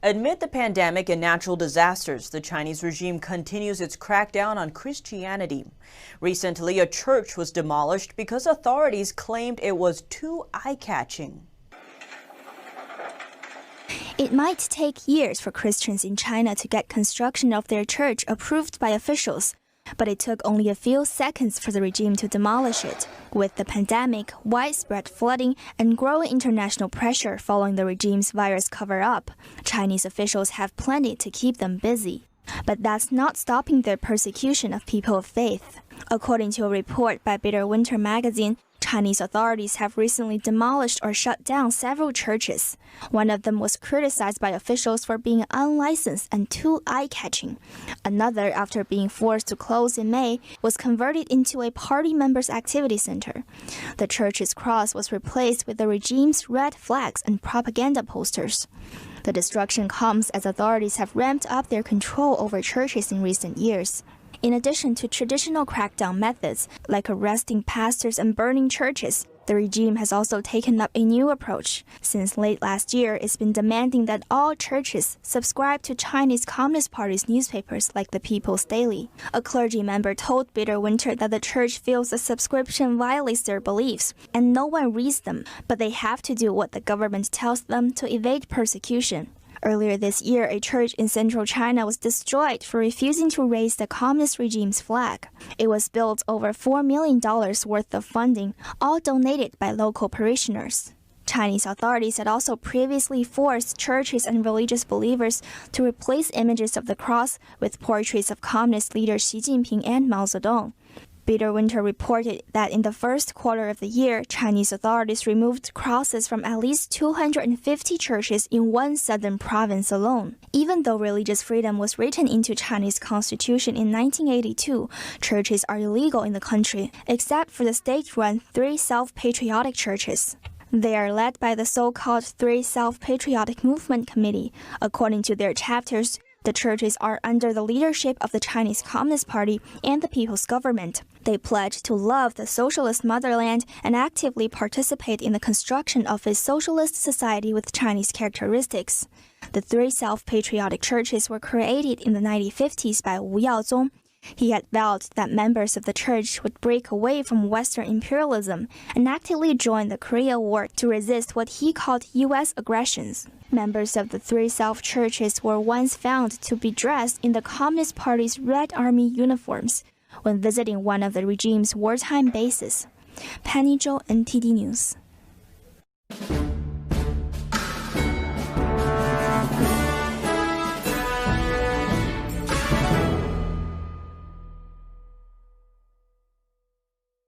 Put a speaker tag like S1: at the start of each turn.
S1: Amid the pandemic and natural disasters, the Chinese regime continues its crackdown on Christianity. Recently, a church was demolished because authorities claimed it was too eye-catching.
S2: It might take years for Christians in China to get construction of their church approved by officials, but it took only a few seconds for the regime to demolish it. With the pandemic, widespread flooding, and growing international pressure following the regime's virus cover-up, Chinese officials have plenty to keep them busy. But that's not stopping their persecution of people of faith. According to a report by Bitter Winter magazine, Chinese authorities have recently demolished or shut down several churches. One of them was criticized by officials for being unlicensed and too eye-catching. Another, after being forced to close in May, was converted into a party members' activity center. The church's cross was replaced with the regime's red flags and propaganda posters. The destruction comes as authorities have ramped up their control over churches in recent years. In addition to traditional crackdown methods, like arresting pastors and burning churches, the regime has also taken up a new approach. Since late last year, it's been demanding that all churches subscribe to Chinese Communist Party's newspapers like the People's Daily. A clergy member told Bitter Winter that the church feels the subscription violates their beliefs, and no one reads them, but they have to do what the government tells them to evade persecution. Earlier this year, a church in central China was destroyed for refusing to raise the communist regime's flag. It was built over $4 million worth of funding, all donated by local parishioners. Chinese authorities had also previously forced churches and religious believers to replace images of the cross with portraits of communist leaders Xi Jinping and Mao Zedong. Bitter Winter reported that in the first quarter of the year, Chinese authorities removed crosses from at least 250 churches in one southern province alone. Even though religious freedom was written into Chinese constitution in 1982, churches are illegal in the country, except for the state-run 3 self-patriotic churches. They are led by the so-called 3 Self-Patriotic Movement Committee. According to their chapters, the churches are under the leadership of the Chinese Communist Party and the People's Government. They pledge to love the socialist motherland and actively participate in the construction of a socialist society with Chinese characteristics. The 3 self-patriotic churches were created in the 1950s by Wu Yaozong. He had vowed that members of the church would break away from Western imperialism and actively join the Korea War to resist what he called U.S. aggressions. Members of the 3 self-churches were once found to be dressed in the Communist Party's Red Army uniforms when visiting one of the regime's wartime bases. Penny Zhou, NTD News.